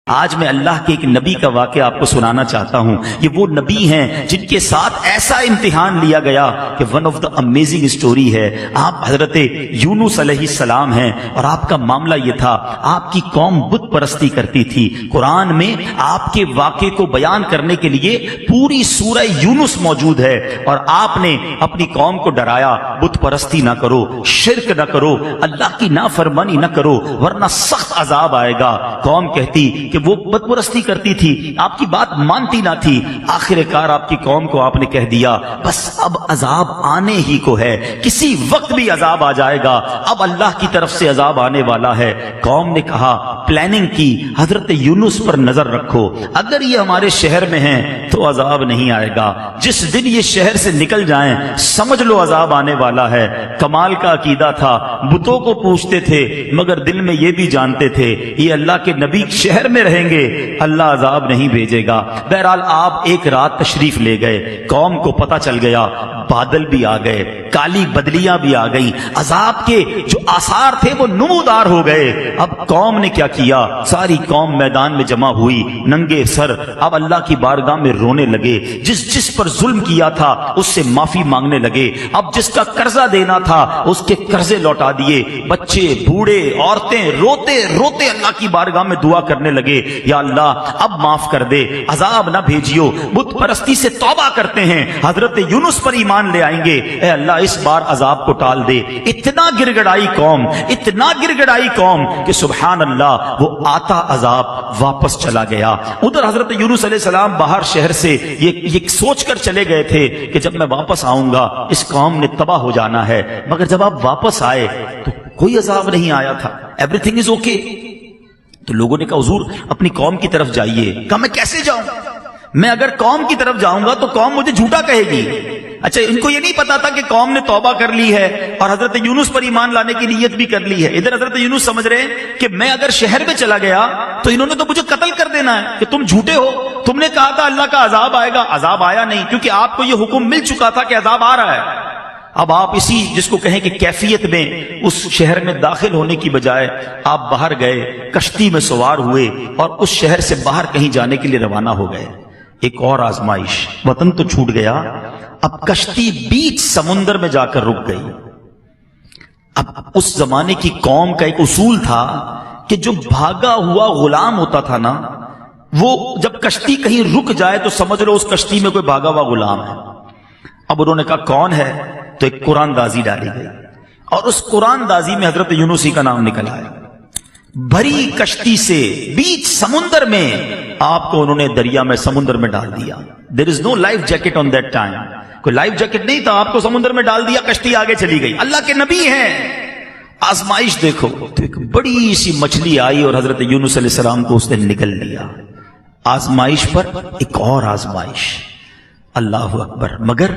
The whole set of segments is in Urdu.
آج میں اللہ کے ایک نبی کا واقعہ آپ کو سنانا چاہتا ہوں. یہ وہ نبی ہیں جن کے ساتھ ایسا امتحان لیا گیا کہ one of the amazing story ہے. آپ حضرت یونس علیہ السلام ہیں اور آپ کا معاملہ یہ تھا, آپ کی قوم بت پرستی کرتی تھی. قرآن میں آپ کے واقعے کو بیان کرنے کے لیے پوری سورہ یونس موجود ہے اور آپ نے اپنی قوم کو ڈرایا, بت پرستی نہ کرو, شرک نہ کرو, اللہ کی نافرمانی نہ کرو ورنہ سخت عذاب آئے گا. قوم کہتی کہ وہ بت پرستی کرتی تھی, آپ کی بات مانتی نہ تھی. آخر کار آپ کی قوم کو آپ نے کہہ دیا بس اب عذاب آنے ہی کو ہے, کسی وقت بھی عذاب آ جائے گا, اب اللہ کی طرف سے عذاب آنے والا ہے. قوم نے کہا, پلاننگ کی, حضرت یونس پر نظر رکھو, اگر یہ ہمارے شہر میں ہیں تو عذاب نہیں آئے گا, جس دن یہ شہر سے نکل جائیں سمجھ لو عذاب آنے والا ہے. کمال کا عقیدہ تھا, بتوں کو پوچھتے تھے مگر دل میں یہ بھی جانتے تھے یہ اللہ کے نبی شہر میں رہیں گے, اللہ عذاب نہیں بھیجے گا. بہرحال آپ ایک رات تشریف لے گئے, قوم کو پتہ چل گیا, بادل بھی آ گئے, کالی بدلیاں بھی آ گئیں, عذاب کے جو آثار تھے وہ نمودار ہو گئے. اب قوم نے کیا کیا, ساری قوم میدان میں جمع ہوئی ننگے سر. اب اللہ کی بارگاہ میں رونے لگے, جس پر ظلم کیا تھا اس سے معافی مانگنے لگے. اب جس کا قرضہ دینا تھا اس کے قرضے لوٹا دیے. بچے, بوڑھے, عورتیں روتے روتے اللہ کی بارگاہ میں دعا کرنے لگے, یا اللہ اب معاف کر دے, عذاب نہ بھیجیو, بت پرستی سے توبہ کرتے ہیں, حضرت یونس پر ایمان لے آئیں گے, اے اللہ اس بار عذاب کو ٹال دے. اتنا گڑگڑائی قوم, اتنا گڑگڑائی قوم کہ سبحان اللہ وہ آتا عذاب واپس چلا گیا. ادھر حضرت یونس علیہ السلام باہر شہر سے یہ سوچ کر چلے گئے تھے کہ جب میں واپس آؤں گا اس قوم نے تباہ ہو جانا ہے, مگر جب آپ واپس آئے تو کوئی عذاب نہیں آیا تھا, ایوری تھنگ از اوکے. تو لوگوں نے کہا حضور اپنی قوم کی طرف جائیے. کہا میں کیسے جاؤں, میں اگر قوم کی طرف جاؤں گا تو قوم مجھے جھوٹا کہے گی. اچھا ان کو یہ نہیں پتا تھا کہ قوم نے توبہ کر لی ہے اور حضرت یونس پر ایمان لانے کی نیت بھی کر لی ہے. ادھر حضرت یونس سمجھ رہے ہیں کہ میں اگر شہر میں چلا گیا تو انہوں نے تو مجھے قتل کر دینا ہے کہ تم جھوٹے ہو, تم نے کہا تھا اللہ کا عذاب آئے گا, عذاب آیا نہیں کیونکہ آپ کو یہ حکم مل چکا تھا کہ عذاب آ رہا ہے. اب آپ اسی جس کو کہیں کہ کیفیت میں اس شہر میں داخل ہونے کی بجائے آپ باہر گئے, کشتی میں سوار ہوئے اور اس شہر سے باہر کہیں جانے کے لیے روانہ ہو گئے. ایک اور آزمائش, وطن تو چھوٹ گیا, اب کشتی بیچ سمندر میں جا کر رک گئی. اب اس زمانے کی قوم کا ایک اصول تھا کہ جو بھاگا ہوا غلام ہوتا تھا نا, وہ جب کشتی کہیں رک جائے تو سمجھ لو اس کشتی میں کوئی بھاگا ہوا غلام ہے. اب انہوں نے کہا کون ہے, تو ایک قرآن دازی ڈالی گئی اور اس قرآن دازی میں حضرت یونس ہی کا نام نکل آیا. بھری کشتی سے بیچ سمندر میں آپ کو انہوں نے دریا میں سمندر میں ڈال دیا. There is no life jacket on that time, کوئی لائف جیکٹ نہیں تھا, آپ کو سمندر میں ڈال دیا, کشتی آگے چلی گئی. اللہ کے نبی ہیں. آزمائش دیکھو, تو ایک بڑی سی مچھلی آئی اور حضرت یونس علیہ السلام کو اس نے نگل لیا. آزمائش پر ایک اور آزمائش, اللہ اکبر. مگر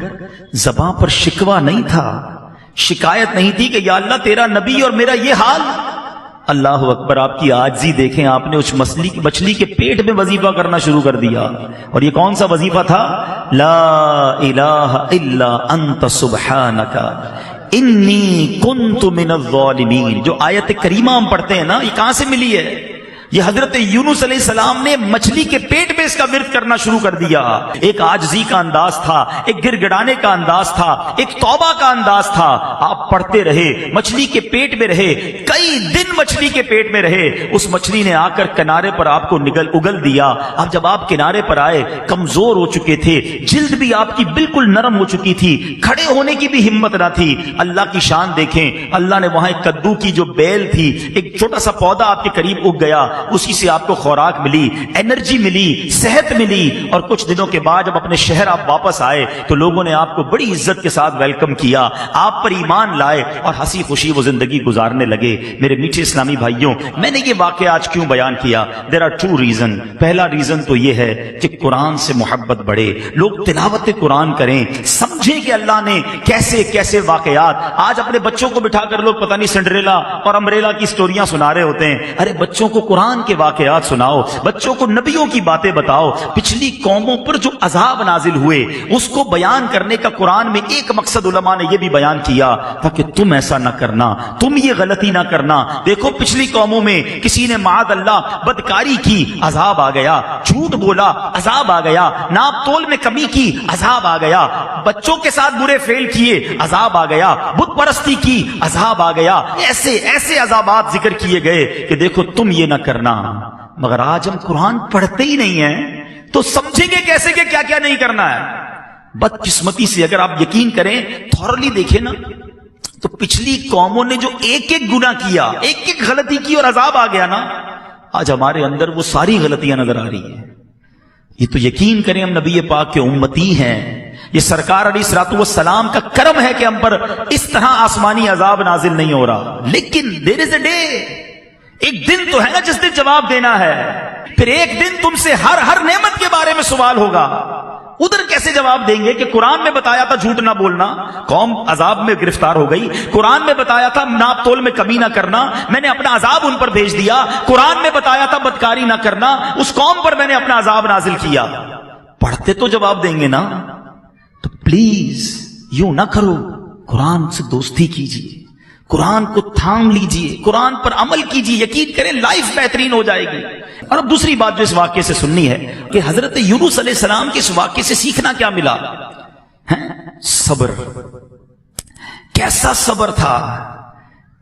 زباں پر شکوہ نہیں تھا, شکایت نہیں تھی کہ یا اللہ تیرا نبی اور میرا یہ حال. اللہ اکبر, آپ کی عاجزی دیکھیں, آپ نے اس مچھلی کے پیٹ میں وظیفہ کرنا شروع کر دیا. اور یہ کون سا وظیفہ تھا, لا الہ الا انت سبحانک انی کنت من الظالمین. جو آیت کریمہ ہم پڑھتے ہیں نا, یہ کہاں سے ملی ہے؟ یہ حضرت یونس علیہ السلام نے مچھلی کے پیٹ میں اس کا ورد کرنا شروع کر دیا. ایک عاجزی کا انداز تھا, ایک گر گڑانے کا انداز تھا, ایک توبہ کا انداز تھا. آپ پڑھتے رہے, مچھلی کے پیٹ میں رہے, کئی دن مچھلی کے پیٹ میں رہے. اس مچھلی نے آ کر کنارے پر آپ کو اگل دیا. اب جب آپ کنارے پر آئے, کمزور ہو چکے تھے, جلد بھی آپ کی بالکل نرم ہو چکی تھی, کھڑے ہونے کی بھی ہمت نہ تھی. اللہ کی شان دیکھیں, اللہ نے وہاں ایک کدو کی جو بیل تھی, ایک چھوٹا سا پودا آپ کے قریب اگ گیا, اسی سے آپ کو خوراک ملی, انرجی ملی, صحت ملی. اور کچھ دنوں کے بعد جب اپنے شہر آپ واپس آئے تو لوگوں نے آپ کو بڑی عزت کے ساتھ ویلکم کیا, آپ پر ایمان لائے اور ہنسی خوشی وہ زندگی گزارنے لگے. میرے میٹھے اسلامی بھائیوں, میں نے یہ واقعہ آج کیوں بیان کیا؟ There are two reason. پہلا ریزن تو یہ ہے کہ قرآن سے محبت بڑھے, لوگ تلاوت قرآن کریں, سمجھیں کہ اللہ نے کیسے کیسے واقعات. آج اپنے بچوں کو بٹھا کر لوگ پتہ نہیں سنڈریلا اور امبریلا کی سٹوریاں سنا رہے ہوتے ہیں. ارے بچوں کو قرآن کے واقعات سناؤ, بچوں کو نبیوں کی باتیں بتاؤ. پچھلی قوموں پر جو عذاب نازل ہوئے اس کو بیان کرنے کا قرآن میں ایک مقصد علماء نے یہ بھی بیان کیا تھا کہ تم ایسا نہ کرنا, تم یہ غلطی نہ کرنا. دیکھو دیکھو پچھلی قوموں میں کسی نے معاذ اللہ بدکاری کی، عذاب آ گیا، جھوٹ بولا، عذاب آ گیا، ناپ تول میں کمی کی، عذاب آ گیا، بچوں کے ساتھ برے فعل کیے، عذاب آ گیا، بت پرستی کی، عذاب آ گیا، ایسے ایسے عذابات ذکر کیے گئے کہ دیکھو تم یہ نہ کرنا۔ مگر آج ہم قرآن پڑھتے ہی نہیں ہیں تو سمجھیں گے کیسے کہ کیا کیا نہیں کرنا ہے؟ بدقسمتی سے اگر آپ یقین کریں، تھورلی دیکھیں نا، تو پچھلی قوموں نے جو ایک ایک گناہ کیا، ایک ایک غلطی کی اور عذاب آ گیا نا، آج ہمارے اندر وہ ساری غلطیاں نظر آ رہی ہیں۔ یہ تو یقین کریں ہم نبی پاک کے امتی ہیں، یہ سرکار علیہ الصلوۃ والسلام کا کرم ہے کہ ہم پر اس طرح آسمانی عذاب نازل نہیں ہو رہا۔ لیکن دیر از اے ڈے، ایک دن تو ہے نا جس دن جواب دینا ہے، پھر ایک دن تم سے ہر نعمت کے بارے میں سوال ہوگا۔ ادھر کیسے جواب دیں گے کہ قرآن میں بتایا تھا جھوٹ نہ بولنا، قوم عذاب میں گرفتار ہو گئی، قرآن میں بتایا تھا ناپ تول میں کمی نہ کرنا، میں نے اپنا عذاب ان پر بھیج دیا، قرآن میں بتایا تھا بدکاری نہ کرنا، اس قوم پر میں نے اپنا عذاب نازل کیا۔ پڑھتے تو جواب دیں گے نا، تو پلیز یوں نہ کرو، قرآن سے دوستی کیجیے، قرآن کو تھام لیجیے، قرآن پر عمل کیجیے، یقین کریں لائف بہترین ہو جائے گی۔ اور اب دوسری بات جو اس واقعے سے سننی ہے کہ حضرت یونس علیہ السلام کے اس واقعے سے سیکھنا کیا ملا؟ صبر۔ کیسا صبر تھا!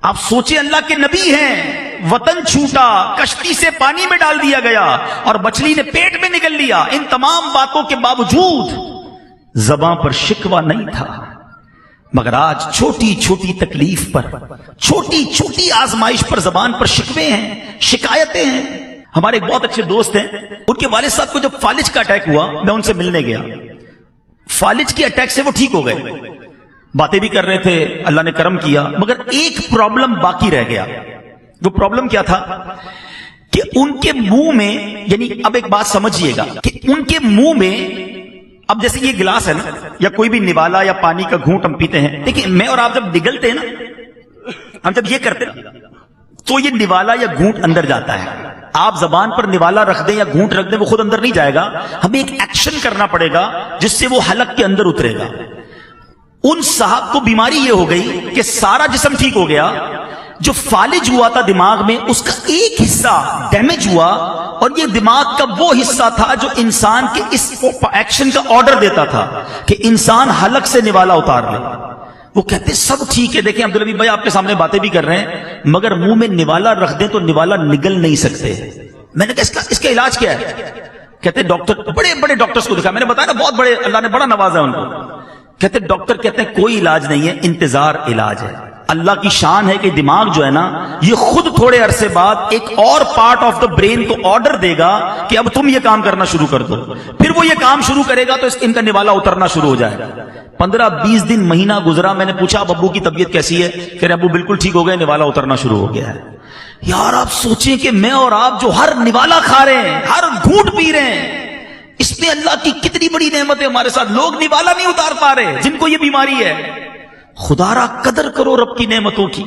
آپ سوچیں، اللہ کے نبی ہیں، وطن چھوٹا، کشتی سے پانی میں ڈال دیا گیا اور مچھلی نے پیٹ میں نگل لیا، ان تمام باتوں کے باوجود زباں پر شکوہ نہیں تھا۔ مگر آج چھوٹی چھوٹی تکلیف پر، چھوٹی چھوٹی آزمائش پر زبان پر شکوے ہیں، شکایتیں ہیں۔ ہمارے ایک بہت اچھے دوست ہیں، ان کے والد صاحب کو جب فالج کا اٹیک ہوا، میں ان سے ملنے گیا، فالج کے اٹیک سے وہ ٹھیک ہو گئے، باتیں بھی کر رہے تھے، اللہ نے کرم کیا، مگر ایک پرابلم باقی رہ گیا۔ وہ پرابلم کیا تھا کہ ان کے منہ میں، یعنی اب ایک بات سمجھیے گا کہ ان کے منہ میں، اب جیسے یہ گلاس ہے نا، یا کوئی بھی نوالا یا پانی کا گھونٹ ہم پیتے ہیں، دیکھیں میں اور آپ جب نگلتے ہیں نا، ہم جب یہ کرتے ہیں تو یہ نوالا یا گھونٹ اندر جاتا ہے۔ آپ زبان پر نوالا رکھ دیں یا گھونٹ رکھ دیں، وہ خود اندر نہیں جائے گا، ہمیں ایک ایکشن کرنا پڑے گا جس سے وہ حلق کے اندر اترے گا۔ ان صاحب کو بیماری یہ ہو گئی کہ سارا جسم ٹھیک ہو گیا، جو فالج ہوا تھا دماغ میں اس کا ایک حصہ ڈیمیج ہوا، اور یہ دماغ کا وہ حصہ تھا جو انسان کے اس ایکشن کا آرڈر دیتا تھا کہ انسان حلق سے نوالا اتار لے۔ وہ کہتے سب ٹھیک ہے، دیکھیں عبدالحبیب بھائی آپ کے سامنے باتیں بھی کر رہے ہیں، مگر منہ میں نوالا رکھ دیں تو نوالا نگل نہیں سکتے۔ میں نے کہا اس کا علاج کیا ہے؟ کہتے ڈاکٹر، بڑے بڑے ڈاکٹرز کو دکھا، میں نے بتایا نا بہت بڑے، اللہ نے بڑا نوازا ان کو۔ کہتے ڈاکٹر کہتے ہیں کوئی علاج نہیں ہے، انتظار علاج ہے۔ اللہ کی شان ہے کہ دماغ جو ہے نا، یہ خود تھوڑے عرصے بعد ایک اور پارٹ آف دا برین کو آرڈر دے گا کہ اب تم یہ کام کرنا شروع کر دو، پھر وہ یہ کام شروع کرے گا تو ان کا نوالا اترنا شروع ہو جائے گا۔ 15-20 دن مہینہ گزرا، میں نے پوچھا اب ابو کی طبیعت کیسی ہے؟ کہہ رہے ابو بالکل ٹھیک ہو گئے، نوالا اترنا شروع ہو گیا ہے۔ یار آپ سوچیں کہ میں اور آپ جو ہر نوالا کھا رہے ہیں، ہر گھونٹ پی رہے ہیں، اس میں اللہ کی کتنی بڑی نعمت ہے ہمارے ساتھ۔ لوگ نوالا نہیں اتار پا رہے جن کو یہ بیماری ہے۔ خدا را قدر کرو رب کی نعمتوں کی،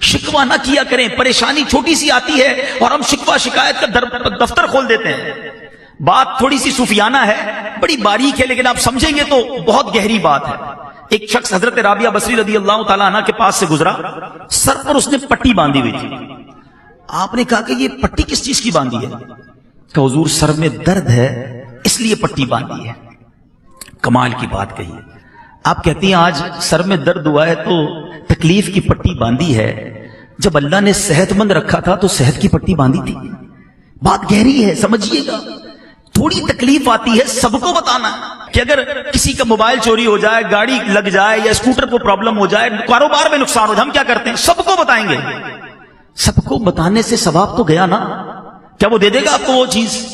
شکوہ نہ کیا کریں۔ پریشانی چھوٹی سی آتی ہے اور ہم شکوہ شکایت کا دفتر کھول دیتے ہیں۔ بات تھوڑی سی صوفیانہ ہے، بڑی باریک ہے، لیکن آپ سمجھیں گے تو بہت گہری بات ہے۔ ایک شخص حضرت رابعہ بصری رضی اللہ تعالیٰ عنہ کے پاس سے گزرا، سر پر اس نے پٹی باندھی ہوئی تھی۔ آپ نے کہا کہ یہ پٹی کس چیز کی باندھی ہے؟ کہ حضور سر میں درد ہے اس لیے پٹی باندھی ہے۔ کمال کی بات کہی۔ آپ کہتی ہیں آج سر میں درد ہوا ہے تو تکلیف کی پٹی باندھی ہے، جب اللہ نے صحت مند رکھا تھا تو صحت کی پٹی باندھی تھی۔ بات گہری ہے، سمجھیے گا۔ تھوڑی تکلیف آتی ہے سب کو بتانا کہ اگر کسی کا موبائل چوری ہو جائے، گاڑی لگ جائے یا اسکوٹر کو پرابلم ہو جائے، کاروبار میں نقصان ہو جائے، ہم کیا کرتے ہیں؟ سب کو بتائیں گے۔ سب کو بتانے سے ثواب تو گیا نا؟ کیا وہ دے دے گا آپ کو وہ چیز؟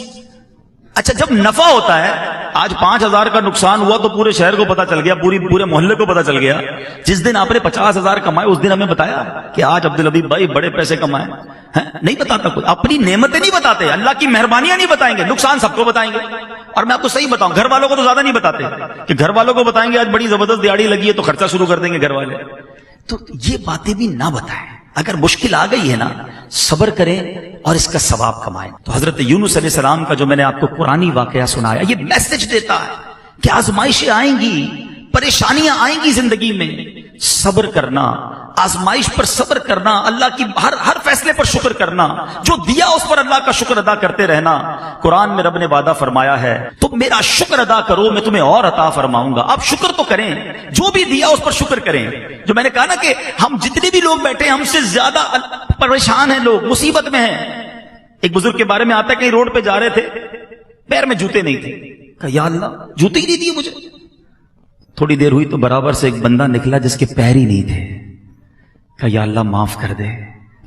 اچھا جب نفع ہوتا ہے، آج 5000 کا نقصان ہوا تو پورے شہر کو پتا چل گیا، پورے محلے کو پتا چل گیا۔ جس دن آپ نے 50,000 کمائے اس دن ہمیں بتایا کہ آج عبدالحبیب بھائی بڑے پیسے کمائے؟ نہیں بتاتا کوئی، اپنی نعمتیں نہیں بتاتے، اللہ کی مہربانیاں نہیں بتائیں گے، نقصان سب کو بتائیں گے۔ اور میں آپ کو صحیح بتاؤں، گھر والوں کو تو زیادہ نہیں بتاتے کہ گھر والوں کو بتائیں گے آج بڑی زبردست دیہڑی لگی ہے تو خرچہ شروع کر دیں گے گھر والے۔ تو یہ باتیں بھی نہ بتائیں۔ اگر مشکل آ گئی ہے نا، صبر کریں اور اس کا ثواب کمائیں۔ تو حضرت یونس علیہ السلام کا جو میں نے آپ کو قرآنی واقعہ سنایا، یہ میسج دیتا ہے کہ آزمائشیں آئیں گی، پریشانیاں آئیں گی زندگی میں، صبر کرنا، آزمائش پر صبر کرنا، اللہ کی ہر فیصلے پر شکر کرنا، جو دیا اس پر اللہ کا شکر ادا کرتے رہنا۔ قرآن میں رب نے وعدہ فرمایا ہے تم میرا شکر ادا کرو میں تمہیں اور عطا فرماؤں گا۔ آپ شکر تو کریں، جو بھی دیا اس پر شکر کریں۔ جو میں نے کہا نا کہ ہم جتنے بھی لوگ بیٹھے ہم سے زیادہ پریشان ہیں، لوگ مصیبت میں ہیں۔ ایک بزرگ کے بارے میں آتا ہے کہیں روڈ پہ جا رہے تھے، پیر میں جوتے نہیں تھے، کہا یا اللہ جوتے ہی نہیں دیے مجھے۔ تھوڑی دیر ہوئی تو برابر سے ایک بندہ نکلا جس کے پیر ہی نہیں تھے، کہا یا اللہ معاف کر دے،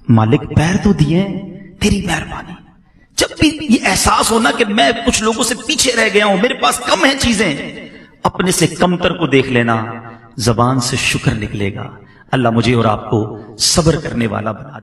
مالک پیر تو دیے تیری مہربانی۔ جب بھی یہ احساس ہونا کہ میں کچھ لوگوں سے پیچھے رہ گیا ہوں، میرے پاس کم ہیں چیزیں، اپنے سے کمتر کو دیکھ لینا، زبان سے شکر نکلے گا۔ اللہ مجھے اور آپ کو صبر کرنے والا بنا دے۔